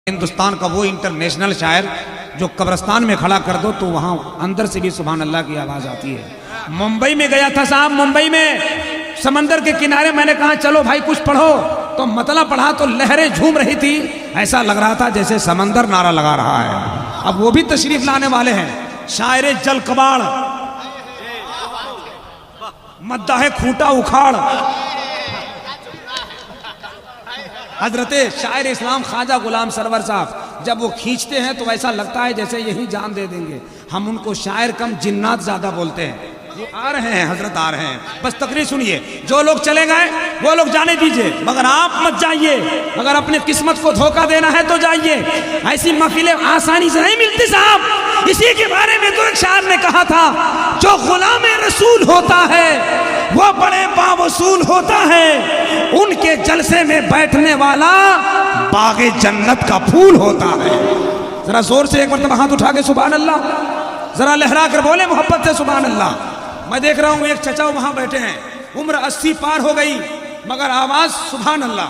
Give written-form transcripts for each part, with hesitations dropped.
हिंदुस्तान का वो इंटरनेशनल शायर जो कब्रिस्तान में खड़ा कर दो तो वहां अंदर से भी सुभान अल्लाह की आवाज आती है। मुंबई में गया था साहब, मुंबई में समंदर के किनारे मैंने कहा चलो भाई कुछ पढ़ो, तो मतलब पढ़ा तो लहरें झूम रही थी, ऐसा लग रहा था जैसे समंदर नारा लगा रहा है। अब वो भी तशरीफ लाने वाले हैं, शायर जल कबाड़, मद्दाह खूंटा उखाड़, हजरत शायर इस्लाम ख्वाजा गुलाम सरवर साहब जब वो खींचते हैं तो ऐसा लगता है जैसे यही जान दे देंगे। हम उनको शायर कम जिन्नात ज्यादा बोलते हैं। वो आ रहे हैं, हजरत आ रहे हैं, बस तकरीर सुनिए। जो लोग चले गए वो लोग जाने दीजिए, मगर आप मत जाइए। अगर अपनी किस्मत को धोखा देना है तो जाइए, ऐसी महफिलें आसानी से नहीं मिलती साहब। इसी के बारे में तो एक शायर ने कहा था, जो गुलाम रसूल होता है वो बड़े बावसूल होता है, उनके जलसे में बैठने वाला बागे जन्नत का फूल होता है। जरा जोर से एक मरतबा हाथ उठा के सुभान अल्लाह, जरा लहरा कर बोले मोहब्बत से सुभान अल्लाह। मैं देख रहा हूं एक चचा वहां बैठे हैं, उम्र 80 पार हो गई, मगर आवाज सुभान अल्लाह।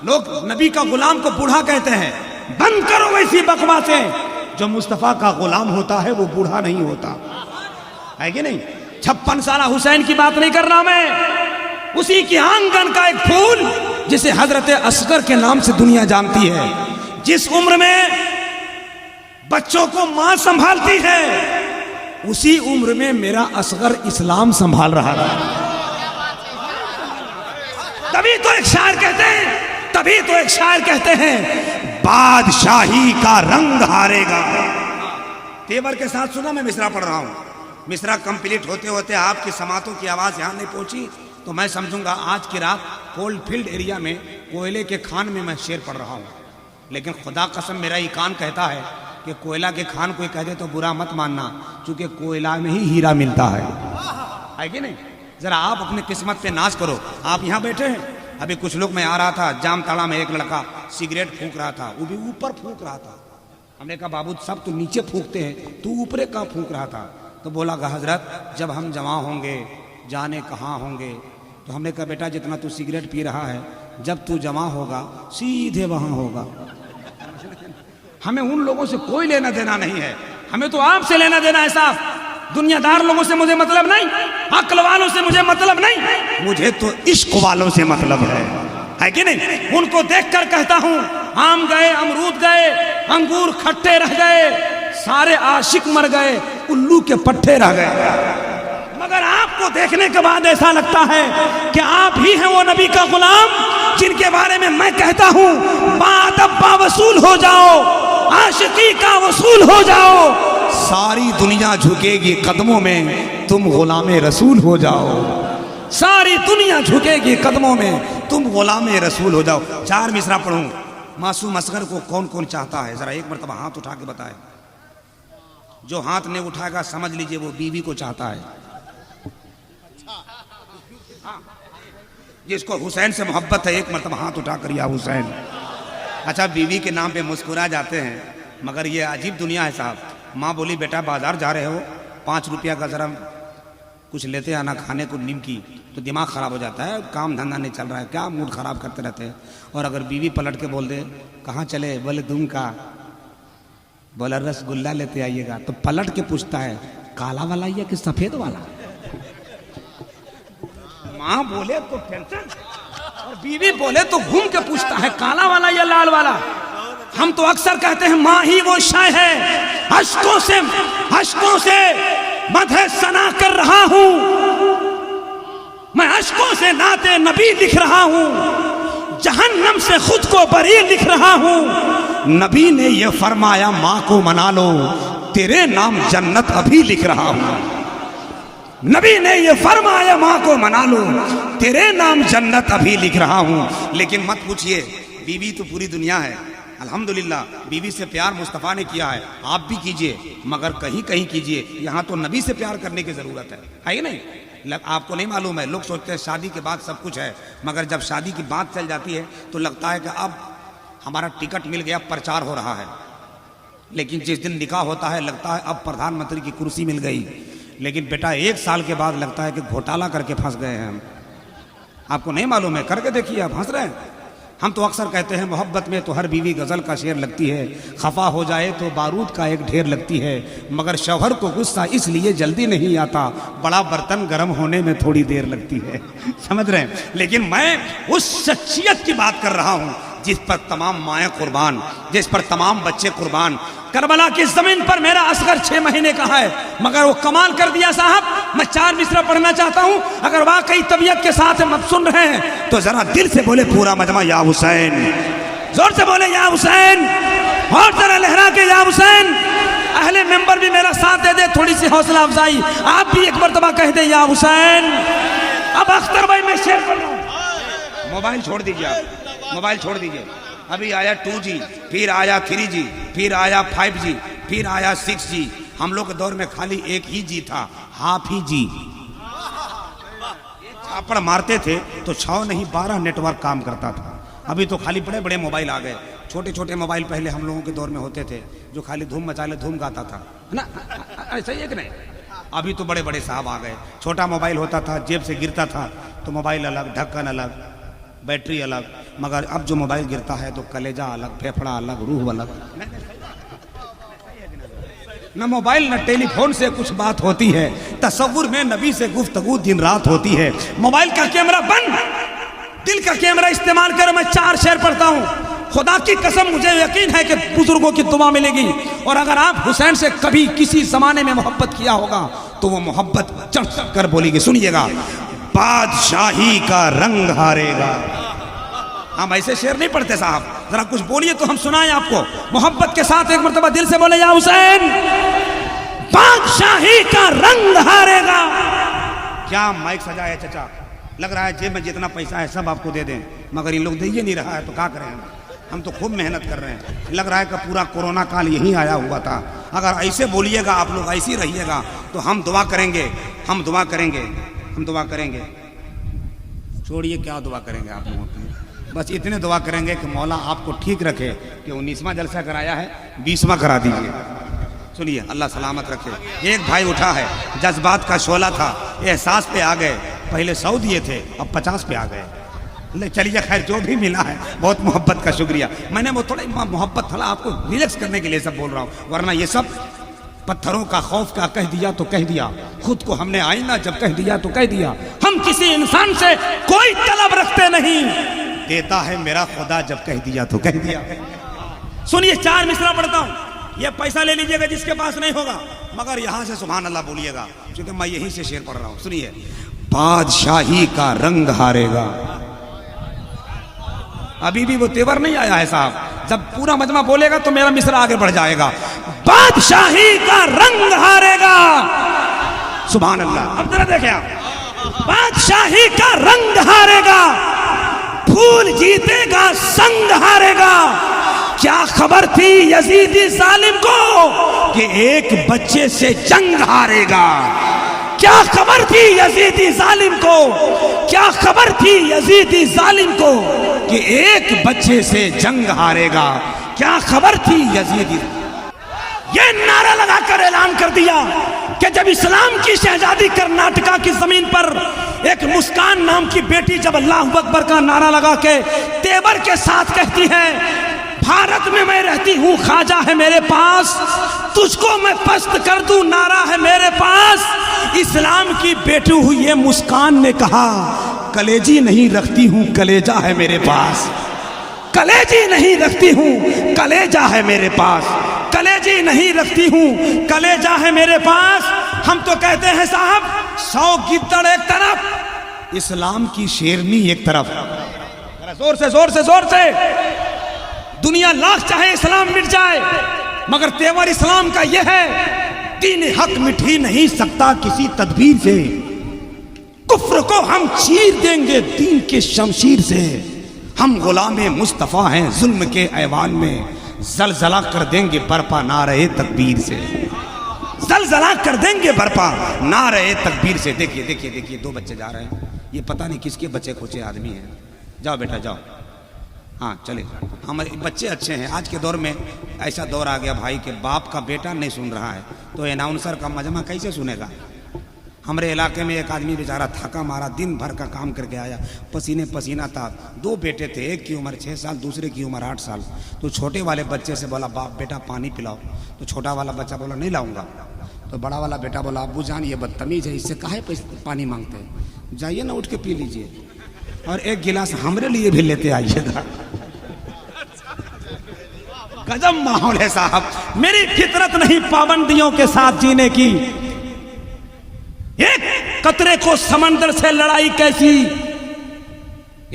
लोग नबी का गुलाम को बूढ़ा कहते हैं, बंद करो वैसी बकवासें। जो मुस्तफा का गुलाम होता है वो बूढ़ा नहीं होता है कि नहीं। 56 साल हुसैन की बात नहीं कर रहा मैं, उसी की आंगन का एक फूल जिसे हजरत असगर के नाम से दुनिया जानती है। जिस उम्र में बच्चों को मां संभालती है, उसी उम्र में मेरा असगर इस्लाम संभाल रहा था। तभी तो एक शायर कहते हैं, बादशाही का रंग हारेगा। तेवर के साथ सुनो, मैं मिसरा पढ़ रहा हूं। मिसरा कंप्लीट होते होते आपकी समातों की आवाज यहां नहीं पहुंची तो मैं समझूंगा आज की रात कोल्ड फील्ड एरिया में कोयले के खान में मैं शेर पढ़ रहा हूं। लेकिन खुदा कसम मेरा ये कान कहता है कि कोयला के खान कोई कह दे तो बुरा मत मानना, क्योंकि कोयला में ही हीरा मिलता है कि नहीं। जरा आप अपने किस्मत पे नाज करो। आप यहाँ बैठे हैं, अभी कुछ लोग, मैं आ रहा था जामताड़ा में, एक लड़का सिगरेट फूंक रहा था, वो भी ऊपर फूंक रहा था। हमने कहा बाबू सब तो नीचे फूंकते हैं, तू ऊपरे कहाँ फूंक रहा था? तो बोला हजरत जब हम जमा होंगे जाने कहाँ होंगे। तो हमने कहा बेटा जितना तू सिगरेट पी रहा है, जब तू जमा होगा सीधे वहां होगा। हमें उन लोगों से कोई लेना देना नहीं है, हमें तो आपसे लेना देना है साहब। दुनियादार लोगों से मुझे मतलब नहीं, अक्ल वालों से मुझे मतलब नहीं, मुझे तो इश्क वालों से मतलब है कि नहीं। उनको देखकर कहता हूं, आम गए, अमरूद गए, अंगूर खट्टे रह गए, सारे आशिक मर गए, उल्लू के पट्टे रह गए। मगर आपको देखने के बाद ऐसा लगता है कि आप ही हैं वो नबी का गुलाम जिनके बारे में मैं कहता हूं, बादब्बा वसूल हो जाओ, आशिकी का वसूल हो जाओ, सारी दुनिया झुकेगी कदमों में, तुम गुलामे रसूल हो जाओ। सारी दुनिया झुकेगी कदमों में, तुम गुलामे रसूल हो जाओ। 4 मिसरा पढ़ूं। मासूम असगर को कौन कौन चाहता है? जरा एक मरतबा हाथ उठा के बताए। जो हाथ नहीं उठाएगा समझ लीजिए वो बीवी को चाहता है। जिसको हुसैन से मोहब्बत है एक मरतबा हाथ उठा कर, या हुसैन। अच्छा, बीवी के नाम पे मुस्कुरा जाते हैं, मगर ये अजीब दुनिया है साहब। माँ बोली बेटा बाजार जा रहे हो, 5 रुपया का जरा कुछ लेते आना खाने को निमकी, तो दिमाग खराब हो जाता है, काम धंधा नहीं चल रहा है, क्या मूड खराब करते रहते हैं। और अगर बीवी पलट के बोल दे कहाँ चले, बोले दूम का, बोला रसगुल्ला लेते आइएगा, तो पलट के पूछता है काला वाला या कि सफेद वाला। माँ बोले तो टेंशन, और बीवी बोले तो घूम के पूछता है काला वाला या लाल वाला। हम तो अक्सर कहते हैं माँ ही वो शाय है, अश्कों से मदह सना कर रहा हूं मैं, अश्कों से नाते नबी लिख रहा हूं, जहन्नम से खुद को बरी लिख रहा हूं। नबी ने ये फरमाया माँ को मना लो, तेरे नाम जन्नत अभी लिख रहा हूं। नबी ने ये फरमाया माँ को मना लो, तेरे नाम जन्नत अभी लिख रहा हूं। लेकिन मत पूछिए, बीवी तो पूरी दुनिया है, अल्हम्दुलिल्लाह। बीवी से प्यार मुस्तफ़ा ने किया है, आप भी कीजिए, मगर कहीं कहीं कीजिए। यहाँ तो नबी से प्यार करने की जरूरत है कि नहीं? आपको नहीं मालूम है, लोग सोचते हैं शादी के बाद सब कुछ है, मगर जब शादी की बात चल जाती है तो लगता है कि अब हमारा टिकट मिल गया, प्रचार हो रहा है। लेकिन जिस दिन निकाह होता है लगता है अब प्रधानमंत्री की कुर्सी मिल गई। लेकिन बेटा 1 साल के बाद लगता है कि घोटाला करके फंस गए हैं हम। आपको नहीं मालूम है? करके देखिए, आप हंस रहे हैं। हम तो अक्सर कहते हैं मोहब्बत में तो हर बीवी गज़ल का शेर लगती है, खफा हो जाए तो बारूद का एक ढेर लगती है, मगर शौहर को गुस्सा इसलिए जल्दी नहीं आता, बड़ा बर्तन गर्म होने में थोड़ी देर लगती है। समझ रहे हैं? लेकिन मैं उस शख्सियत की बात कर रहा हूँ जिस पर तमाम माएँ कुर्बान, जिस पर तमाम बच्चे कुर्बान। करबला की जमीन पर मेरा असगर 6 महीने का है, मगर वो कमाल कर दिया साहब। मैं 4 मिसरा पढ़ना चाहता हूँ, अगर वाकई तबीयत के साथ हम सुन रहे हैं तो जरा दिल से बोले पूरा मजमा या हुसैन, जोर से बोले या हुसैन, और जरा लहरा के या हुसैन। अहले मेंबर भी मेरा साथ दे दे, थोड़ी सी हौसला अफजाई, आप भी एक मरतबा कह दे या हुसैन। अब अख्तर भाई मैं शेर पढ़ रहा हूँ। मोबाइल छोड़ दीजिए, आप मोबाइल छोड़ दीजिए। अभी आया 2G, फिर आया 3G, फिर आया 5G, फिर आया 6G। हम लोग के दौर में खाली एक ही जी था, हाफ ही जी। छापड़ मारते थे तो 6 नहीं 12 नेटवर्क काम करता था। अभी तो खाली बड़े बड़े मोबाइल आ गए। छोटे छोटे मोबाइल पहले हम लोगों के दौर में होते थे जो खाली धूम मचाले धूम गाता था, है ना? ऐसा ही है कि नहीं? अभी तो बड़े बड़े साहब आ गए। छोटा मोबाइल होता था, जेब से गिरता था तो मोबाइल अलग, ढक्कन अलग, बैटरी अलग, मगर अब जो मोबाइल गिरता है तो कलेजा अलग, फेफड़ा अलग, रूह अलग। न मोबाइल न टेलीफोन से कुछ बात होती है, तसव्वुर में नबी से गुफ्तगू दिन रात होती है। मोबाइल का कैमरा बंद, दिल का कैमरा इस्तेमाल कर। मैं 4 शेर पढ़ता हूँ। खुदा की कसम मुझे यकीन है कि बुजुर्गों की दुआ मिलेगी, और अगर आप हुसैन से कभी किसी जमाने में मोहब्बत किया होगा तो वो मोहब्बत चढ़ चढ़ कर बोलेगी। सुनिएगा, बादशाही का रंग हारेगा। हम ऐसे शेर नहीं पढ़ते साहब, जरा कुछ बोलिए तो हम सुनाएं आपको। मोहब्बत के साथ एक मरतबा दिल से बोले या हुसैन, बादशाही का रंग हारेगा। क्या माइक सजा है चचा, लग रहा है जेब में जितना पैसा है सब आपको दे दें, मगर इन लोग दे ही नहीं रहा है तो क्या करें हम तो खूब मेहनत कर रहे हैं। लग रहा है कि पूरा कोरोना काल यहीं आया हुआ था। अगर ऐसे बोलिएगा आप लोग, ऐसे रहिएगा तो हम दुआ करेंगे, हम दुआ करेंगे, हम दुआ करेंगे। छोड़िए क्या दुआ करेंगे आप लोगों की, बस इतने दुआ करेंगे कि मौला आपको ठीक रखे कि 19वां जलसा कराया है 20वां करा दीजिए। सुनिए, अल्लाह सलामत रखे। एक भाई उठा है, जज्बात का शोला था, एहसास पे आ गए। पहले 100 दिए थे, अब 50 पे आ गए। ले चलिए, खैर जो भी मिला है बहुत मोहब्बत का शुक्रिया। मैंने वो थोड़ा मोहब्बत थोड़ा आपको रिलैक्स करने के लिए सब बोल रहा हूँ, वरना ये सब पत्थरों का खौफ का कह दिया तो कह दिया, खुद को हमने आईना जब कह दिया तो कह दिया। हम किसी इंसान से कोई तलब रखते नहीं, देता है मेरा खुदा जब कह दिया तो कह दिया। सुनिए, 4 मिसरा पढ़ता हूँ। ये पैसा ले लीजिएगा जिसके पास नहीं होगा, मगर यहां से सुभान अल्लाह बोलिएगा, क्योंकि मैं यहीं से शेर पढ़ रहा हूं। सुनिए, बादशाही का रंग हारेगा। अभी भी वो तेवर नहीं आया है साहब, जब पूरा मजमा बोलेगा तो मेरा मिसरा आगे बढ़ जाएगा। बादशाही का रंग हारेगा। सुभान अल्लाह। अब जरा देखें आप, बादशाही का रंग हारेगा, फूल जीतेगा संग हारेगा। क्या खबर थी यजीदी जालिम को कि एक बच्चे से जंग हारेगा। क्या खबर थी यजीदी जालिम को, क्या खबर थी यजीदी जालिम को कि एक बच्चे से जंग हारेगा। क्या खबर थी यजीदी। ये नारा लगाकर ऐलान कर दिया कि जब इस्लाम की शहजादी कर्नाटका की जमीन पर एक मुस्कान नाम की बेटी जब अल्लाह अकबर का नारा लगा के तेवर के साथ कहती है, भारत में मैं रहती हूँ, ख्वाजा है मेरे पास, तुझको मैं पस्त कर दूं, नारा है मेरे पास। इस्लाम की बेटी हुई ये मुस्कान ने कहा, कलेजी नहीं रखती हूँ, कलेजा है मेरे पास। कलेजी नहीं रखती हूँ, कलेजा है मेरे पास। कलेजी नहीं रखती हूँ, कलेजा है मेरे पास। हम तो कहते हैं साहब, 100 गिद्दड़ एक तरफ, इस्लाम की शेरनी एक तरफ। जोर से जोर से जोर से। दुनिया लाख चाहे इस्लाम मिट जाए, मगर तेवर इस्लाम का यह है, दीन हक मिट ही नहीं सकता किसी तदबीर से। कुफ्र को हम चीर देंगे दीन के शमशीर से। हम गुलामे मुस्तफा हैं जुल्म के ऐवान में, जलजला कर देंगे बरपा नारे तकबीर से। जलजला कर देंगे बरपा नारे तकबीर से। देखिए देखिए देखिए, 2 बच्चे जा रहे हैं, ये पता नहीं किसके बच्चे खोचे आदमी हैं। जाओ बेटा जाओ, हाँ चले। हमारे बच्चे अच्छे हैं। आज के दौर में ऐसा दौर आ गया भाई के बाप का बेटा नहीं सुन रहा है तो अनाउंसर का मजमा कैसे सुनेगा। हमारे इलाके में एक आदमी बेचारा थका मारा, दिन भर का काम करके आया, पसीने पसीना था। 2 बेटे थे, एक की उम्र 6 साल, दूसरे की उम्र 8 साल। तो छोटे वाले बच्चे से बोला, बाप बेटा पानी पिलाओ। तो छोटा वाला बच्चा बोला, नहीं लाऊंगा। तो बड़ा वाला बेटा बोला, अब्बू जान ये बदतमीज है, इससे काहे पानी मांगते हैं, जाइए ना उठ के पी लीजिए, और एक गिलास हमरे लिए भी लेते आइएगा। गजब माहौल है साहब। मेरी फितरत नहीं पाबंदियों के साथ जीने की। एक कतरे को समंदर से लड़ाई कैसी,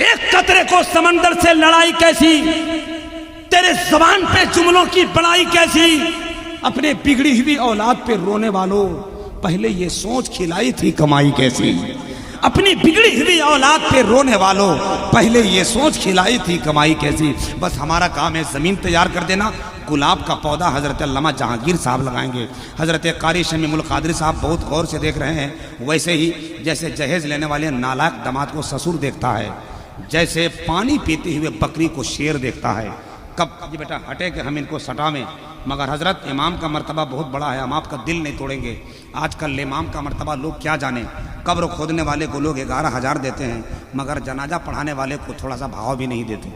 एक कतरे को समंदर से लड़ाई कैसी, तेरे जबान पे जुमलों की बड़ाई कैसी। अपने बिगड़ी हुई औलाद पे रोने वालों, पहले ये सोच खिलाई थी कमाई कैसी। अपनी बिगड़ी हुई औलाद पे रोने वालों, पहले ये सोच खिलाई थी कमाई कैसी। बस हमारा काम है जमीन तैयार कर देना। गुलाब का पौधा हजरत अल्लामा जहांगीर साहब लगाएंगे, हजरत कारी शमीमुल कादरी साहब बहुत गौर से देख रहे हैं। वैसे ही जैसे जहेज लेने वाले नालायक दामाद को ससुर देखता है, जैसे पानी पीते हुए बकरी को शेर देखता है। कब जी बेटा हटे कि हम इनको सटावें, मगर हजरत इमाम का मर्तबा बहुत बड़ा है, हम आपका दिल नहीं तोड़ेंगे। आजकल इमाम का मर्तबा लोग क्या जाने, कब्र खोदने वाले को लोग 11,000 देते हैं, मगर जनाजा पढ़ाने वाले को थोड़ा सा भाव भी नहीं देते।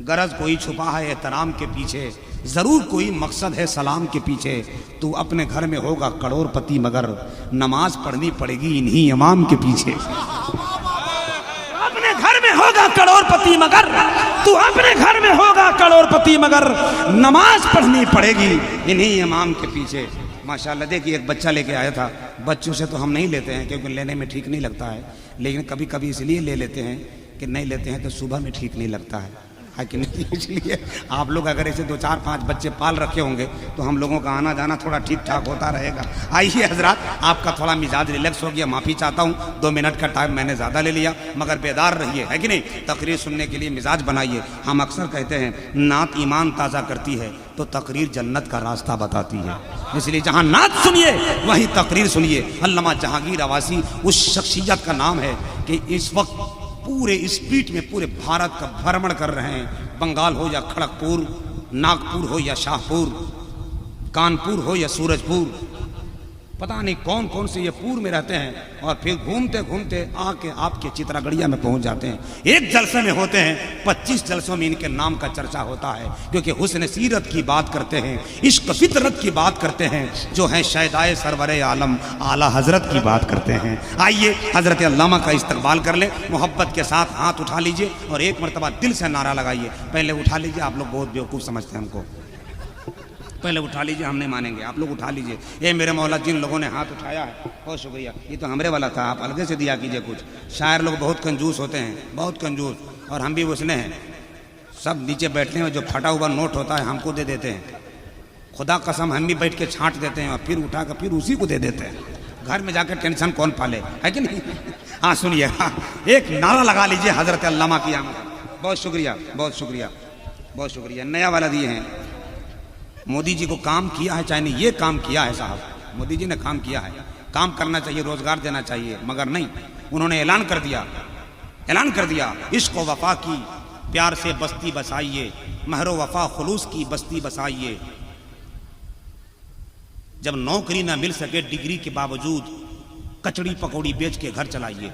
गरज कोई छुपा है एहतराम के पीछे, जरूर कोई मकसद है सलाम के पीछे। तू अपने घर में होगा करोड़पति, मगर नमाज पढ़नी पड़ेगी इन्हीं इमाम के पीछे। अपने घर में होगा करोड़पति, मगर तू अपने घर में होगा करोड़पति, मगर नमाज पढ़नी पड़ेगी इन्हीं इमाम के पीछे। माशाल्लाह देखिए, एक बच्चा लेके आया था। बच्चों से तो हम नहीं लेते हैं क्योंकि लेने में ठीक नहीं लगता है, लेकिन कभी कभी इसलिए ले लेते हैं कि नहीं लेते हैं तो सुबह में ठीक नहीं लगता है कि नहीं। इसलिए आप लोग अगर ऐसे 2, 4, 5 बच्चे पाल रखे होंगे तो हम लोगों का आना जाना थोड़ा ठीक ठाक होता रहेगा। आइए हजरात, आपका थोड़ा मिजाज रिलैक्स हो गया, माफ़ी चाहता हूँ 2 मिनट का टाइम मैंने ज़्यादा ले लिया, मगर बेदार रहिए, है कि नहीं। तकरीर सुनने के लिए मिजाज बनाइए। हम अक्सर कहते हैं नात ईमान ताज़ा करती है तो तकरीर जन्नत का रास्ता बताती है। इसलिए जहाँ नात सुनिए वहीं तकरीर सुनिए। अल्लामा जहांगीर अवासी उस शख्सियत का नाम है कि इस वक्त पूरे स्पीड में पूरे भारत का भ्रमण कर रहे हैं। बंगाल हो या खड़गपुर, नागपुर हो या शाहपुर, कानपुर हो या सूरजपुर, पता नहीं कौन कौन से ये पूर्व में रहते हैं, और फिर घूमते घूमते आके आपके चित्रागढ़िया में पहुंच जाते हैं। एक जलसे में होते हैं, 25 जलसों में इनके नाम का चर्चा होता है, क्योंकि हुस्न सीरत की बात करते हैं, इश्क फितरत की बात करते हैं, जो है शहदाए सरवरे आलम आला हजरत की बात करते हैं। आइए हजरत अल्लामा का इस्तकबाल कर ले, मोहब्बत के साथ हाथ उठा लीजिए और एक मरतबा दिल से नारा लगाइए। पहले उठा लीजिए, आप लोग बहुत बेवकूफ़ समझते हैं हमको, पहले उठा लीजिए, हम नहीं मानेंगे, आप लोग उठा लीजिए। ये मेरे मौला जिन लोगों ने हाथ उठाया है बहुत शुक्रिया, ये तो हमरे वाला था, आप अलग से दिया कीजिए कुछ। शायर लोग बहुत कंजूस होते हैं, बहुत कंजूस, और हम भी उसने हैं। सब नीचे बैठने में जो फटा हुआ नोट होता है हमको दे देते हैं, खुदा कसम हम भी बैठ के छांट देते हैं और फिर उठा कर फिर उसी को दे देते हैं। घर में जाकर टेंशन कौन पाले, है कि नहीं। हाँ सुनिए, एक नारा लगा लीजिए हजरत अल्लामा की आमद। बहुत शुक्रिया, बहुत शुक्रिया, बहुत शुक्रिया। नया वाला दिए हैं, मोदी जी को काम किया है, चाहे नहीं, ये काम किया है साहब, मोदी जी ने काम किया है। काम करना चाहिए, रोजगार देना चाहिए, मगर नहीं, उन्होंने ऐलान कर दिया, ऐलान कर दिया, इश्क व वफा की प्यार से बस्ती बसाइए, महरो वफा खुलूस की बस्ती बसाइए। जब नौकरी ना मिल सके डिग्री के बावजूद, कचड़ी पकौड़ी बेच के घर चलाइए।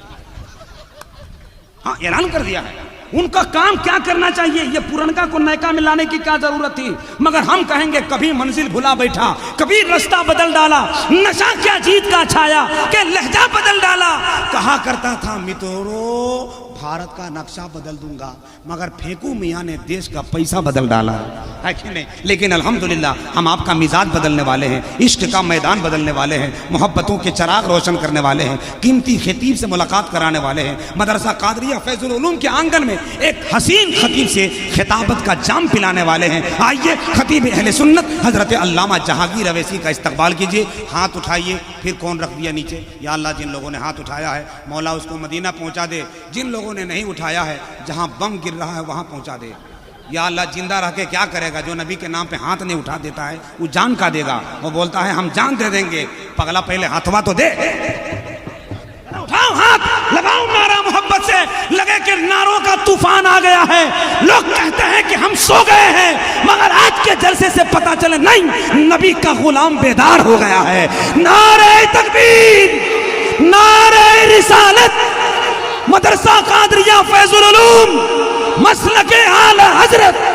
हाँ, ऐलान कर दिया है। उनका काम क्या करना चाहिए, ये पुरनका को नयका में लाने की क्या जरूरत थी, मगर हम कहेंगे कभी मंजिल भुला बैठा, कभी रास्ता बदल डाला, नशा क्या जीत का छाया के लहजा बदल डाला। कहा करता था मित्रों भारत का नक्शा बदल दूंगा, मगर फेंकू मियाँ ने देश का पैसा बदल डाला, है कि नहीं। लेकिन अल्हम्दुलिल्लाह हम आपका मिजाज बदलने वाले हैं, इश्क का मैदान बदलने वाले हैं, मोहब्बतों के चराग रोशन करने वाले हैं, कीमती खतीब से मुलाकात कराने वाले हैं। मदरसा कादरिया फैजुल उलूम के आंगन में एक हसीन खतीब से खिताबत का जाम पिलाने वाले हैं। आइए खतीब अहले सुन्नत हजरत अल्लामा जहांगीर अवैसी का इस्तकबाल कीजिए। हाथ उठाइए, फिर कौन रख दिया नीचे, या अल्लाह जिन लोगों ने हाथ उठाया है मौला उसको मदीना पहुंचा दे, जिन लोगों ने नहीं उठाया है जहां बम गिर रहा है वहां पहुंचा दे। या अल्लाह जिंदा रह के क्या करेगा, जो नबी के नाम पे हाथ नहीं उठा देता है वो जान का देगा। वो बोलता है हम जान दे देंगे, पगला पहले हाथवा तो दे। उठाओ हाथ, लगाओ नारा मोहब्बत मोहब्बत से लगे कि नारों का तूफान आ गया है। लोग कहते हैं कि हम सो गए हैं, मगर आज के जलसे से पता चले नहीं, नबी का गुलाम बेदार हो गया है। नारे तकबीर, नारे रिसालत, मदरसा कादरिया फैजुल उलूम, मसलके आला हजरत,